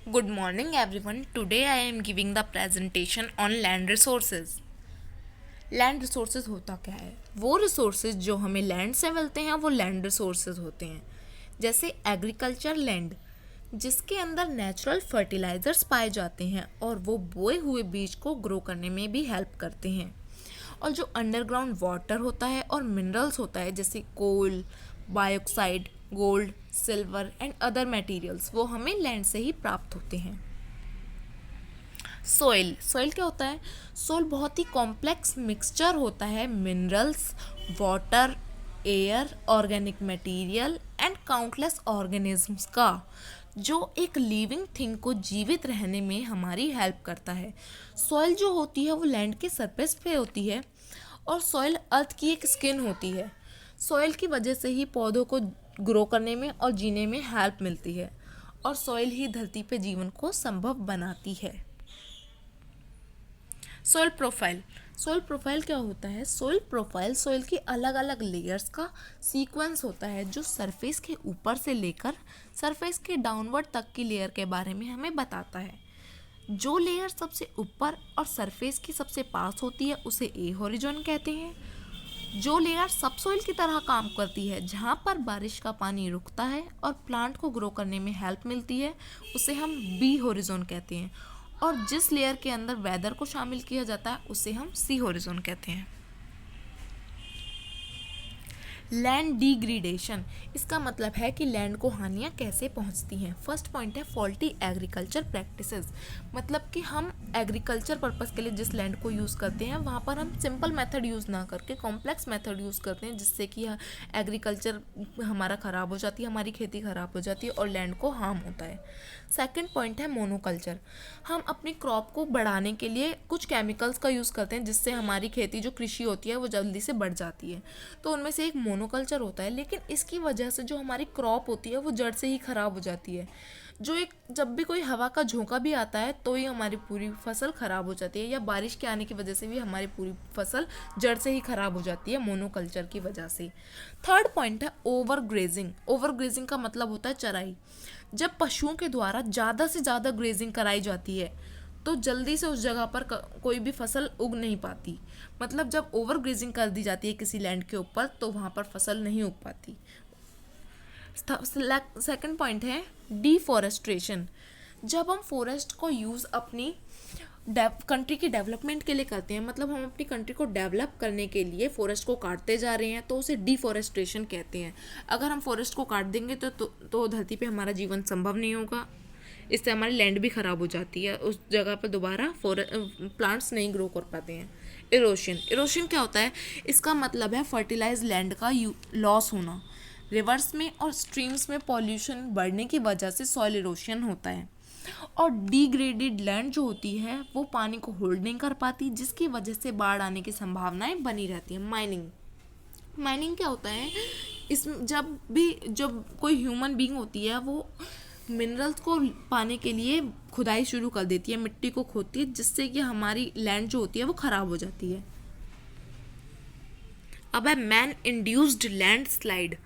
Good morning everyone. Today I am giving the presentation on land resources. Land resources होता क्या है? वो resources जो हमें लैंड से मिलते हैं वो लैंड रिसोर्सेज होते हैं। जैसे एग्रीकल्चर लैंड, जिसके अंदर नेचुरल फर्टिलाइजर्स पाए जाते हैं और वो बोए हुए बीज को ग्रो करने में भी हेल्प करते हैं। और जो अंडरग्राउंड वाटर होता है और मिनरल्स होता है जैसे coal, bauxite, gold, silver and other materials, वो हमें लैंड से ही प्राप्त होते हैं। सॉइल क्या होता है? सॉइल बहुत ही कॉम्प्लेक्स मिक्सचर होता है minerals, water, air, organic material and countless organisms का, जो एक लिविंग थिंग को जीवित रहने में हमारी हेल्प करता है। सॉइल जो होती है वो लैंड के सरफेस पे होती है और सॉइल अर्थ की एक स्किन होती है। सॉइल की वजह से ही पौधों को ग्रो करने में और जीने में हेल्प मिलती है और सॉइल ही धरती पे जीवन को संभव बनाती है। सॉइल प्रोफाइल क्या होता है? सॉइल प्रोफाइल सॉइल की अलग अलग लेयर्स का सीक्वेंस होता है जो सरफेस के ऊपर से लेकर सरफेस के डाउनवर्ड तक की लेयर के बारे में हमें बताता है। जो लेयर सबसे ऊपर और सरफेस की सबसे पास होती है उसे ए हॉरिजॉन कहते हैं। जो लेयर सबसॉइल की तरह काम करती है, जहाँ पर बारिश का पानी रुकता है और प्लांट को ग्रो करने में हेल्प मिलती है, उसे हम बी हॉरिजॉन कहते हैं। और जिस लेयर के अंदर वेदर को शामिल किया जाता है उसे हम सी हॉरिजॉन कहते हैं। लैंड डिग्रेडेशन, इसका मतलब है कि लैंड को हानियाँ कैसे पहुंचती हैं। फर्स्ट पॉइंट है फॉल्टी एग्रीकल्चर प्रैक्टिसेस, मतलब कि हम एग्रीकल्चर पर्पस के लिए जिस लैंड को यूज़ करते हैं वहाँ पर हम सिंपल मेथड यूज़ ना करके कॉम्प्लेक्स मेथड यूज़ करते हैं, जिससे कि एग्रीकल्चर हमारा ख़राब हो जाती है, हमारी खेती ख़राब हो जाती है और लैंड को हार्म होता है। सेकेंड पॉइंट है मोनोकल्चर, हम अपनी क्रॉप को बढ़ाने के लिए कुछ केमिकल्स का यूज़ करते हैं जिससे हमारी खेती जो कृषि होती है वो जल्दी से बढ़ जाती है। तो उनमें से एक मोनोकल्चर होता है, लेकिन इसकी वजह से जो हमारी क्रॉप होती है वो जड़ से ही ख़राब हो जाती है। जब भी कोई हवा का झोंका भी आता है तो ही हमारी पूरी फसल ख़राब हो जाती है, या बारिश के आने की वजह से भी हमारी पूरी फसल जड़ से ही ख़राब हो जाती है मोनोकल्चर की वजह से। थर्ड पॉइंट है ओवर ग्रेजिंग। ओवर ग्रेजिंग का मतलब होता है चराई। जब पशुओं के द्वारा ज़्यादा से ज़्यादा ग्रेजिंग कराई जाती है तो जल्दी से उस जगह पर कोई भी फसल उग नहीं पाती। मतलब जब ओवर ग्रेजिंग कर दी जाती है किसी लैंड के ऊपर तो वहाँ पर फसल नहीं उग पाती। सेकंड पॉइंट है डिफॉरेस्ट्रेशन। जब हम फॉरेस्ट को यूज़ अपनी कंट्री की डेवलपमेंट के लिए करते हैं, मतलब हम अपनी कंट्री को डेवलप करने के लिए फॉरेस्ट को काटते जा रहे हैं, तो उसे डिफॉरेस्ट्रेशन कहते हैं। अगर हम फॉरेस्ट को काट देंगे तो धरती पे हमारा जीवन संभव नहीं होगा, इससे हमारी लैंड भी ख़राब हो जाती है, उस जगह पर दोबारा प्लांट्स नहीं ग्रो कर पाते हैं। इरोशन क्या होता है? इसका मतलब है फर्टिलाइज लैंड का लॉस होना। रिवर्स में और स्ट्रीम्स में पॉल्यूशन बढ़ने की वजह से सॉइल इरोशन होता है। और डिग्रेडेड लैंड जो होती है वो पानी को होल्ड नहीं कर पाती, जिसकी वजह से बाढ़ आने की संभावनाएं बनी रहती है। माइनिंग क्या होता है? जब कोई ह्यूमन बीइंग होती है वो मिनरल्स को पाने के लिए खुदाई शुरू कर देती है, मिट्टी को खोदती है, जिससे कि हमारी लैंड जो होती है वो ख़राब हो जाती है। अब है मैन इंड्यूस्ड लैंड स्लाइड,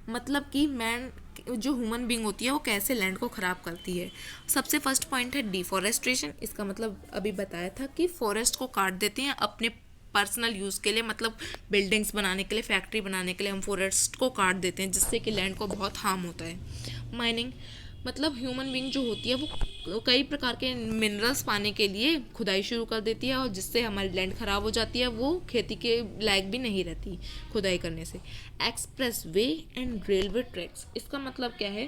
मतलब कि मैन जो ह्यूमन बीइंग होती है वो कैसे लैंड को ख़राब करती है। सबसे फर्स्ट पॉइंट है डिफॉरेस्ट्रेशन। इसका मतलब अभी बताया था कि फॉरेस्ट को काट देते हैं अपने पर्सनल यूज़ के लिए, मतलब बिल्डिंग्स बनाने के लिए, फैक्ट्री बनाने के लिए हम फॉरेस्ट को काट देते हैं, जिससे कि लैंड को बहुत हार्म होता है। माइनिंग, मतलब ह्यूमन बीइंग जो होती है वो कई प्रकार के मिनरल्स पाने के लिए खुदाई शुरू कर देती है और जिससे हमारी लैंड ख़राब हो जाती है, वो खेती के लायक भी नहीं रहती खुदाई करने से। Express way and railway tracks, इसका मतलब क्या है?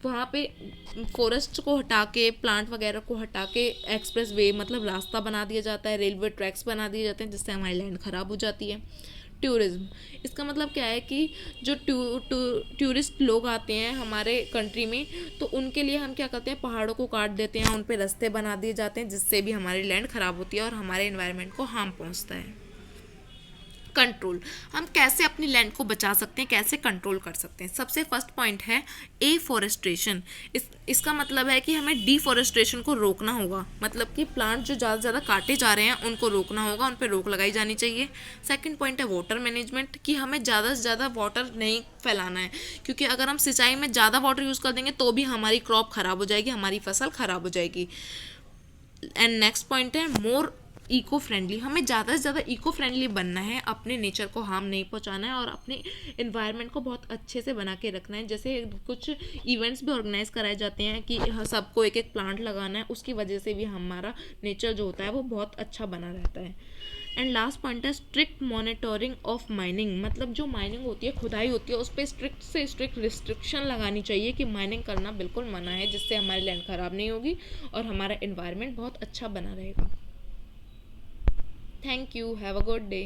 वहाँ पे फॉरेस्ट को हटा के, प्लांट वगैरह को हटा के एक्सप्रेस वे मतलब रास्ता बना दिया जाता है, रेलवे ट्रैक्स बना दिए जाते हैं, जिससे हमारी लैंड ख़राब हो जाती है। टूरिज्म, इसका मतलब क्या है कि जो टूरिस्ट लोग आते हैं हमारे कंट्री में, तो उनके लिए हम क्या करते हैं, पहाड़ों को काट देते हैं, उन पे रास्ते बना दिए जाते हैं, जिससे भी हमारी लैंड ख़राब होती है और हमारे एनवायरनमेंट को हार्म पहुंचता है। कंट्रोल, हम कैसे अपनी लैंड को बचा सकते हैं, कैसे कंट्रोल कर सकते हैं। सबसे फर्स्ट पॉइंट है एफॉरेस्ट्रेशन। इसका मतलब है कि हमें डिफॉरेस्ट्रेशन को रोकना होगा, मतलब कि प्लांट जो ज़्यादा से ज़्यादा काटे जा रहे हैं उनको रोकना होगा, उन पर रोक लगाई जानी चाहिए। सेकंड पॉइंट है वाटर मैनेजमेंट, कि हमें ज़्यादा से ज़्यादा वाटर नहीं फैलाना है, क्योंकि अगर हम सिंचाई में ज़्यादा वाटर यूज़ कर देंगे तो भी हमारी क्रॉप ख़राब हो जाएगी, हमारी फसल ख़राब हो जाएगी। एंड नेक्स्ट पॉइंट है मोर इको फ्रेंडली, हमें ज़्यादा से ज़्यादा इको फ्रेंडली बनना है, अपने नेचर को हार्म नहीं पहुंचाना है और अपने इन्वायरमेंट को बहुत अच्छे से बना के रखना है। जैसे कुछ इवेंट्स भी ऑर्गेनाइज कराए जाते हैं कि सबको एक एक प्लांट लगाना है, उसकी वजह से भी हमारा नेचर जो होता है वो बहुत अच्छा बना रहता है। एंड लास्ट पॉइंट है स्ट्रिक्ट मॉनिटरिंग ऑफ माइनिंग, मतलब जो माइनिंग होती है, खुदाई होती है, उस पर स्ट्रिक्ट से स्ट्रिक्ट रिस्ट्रिक्शन लगानी चाहिए कि माइनिंग करना बिल्कुल मना है, जिससे हमारी लैंड ख़राब नहीं होगी और हमारा इन्वायरमेंट बहुत अच्छा बना रहेगा। Thank you. Have a good day.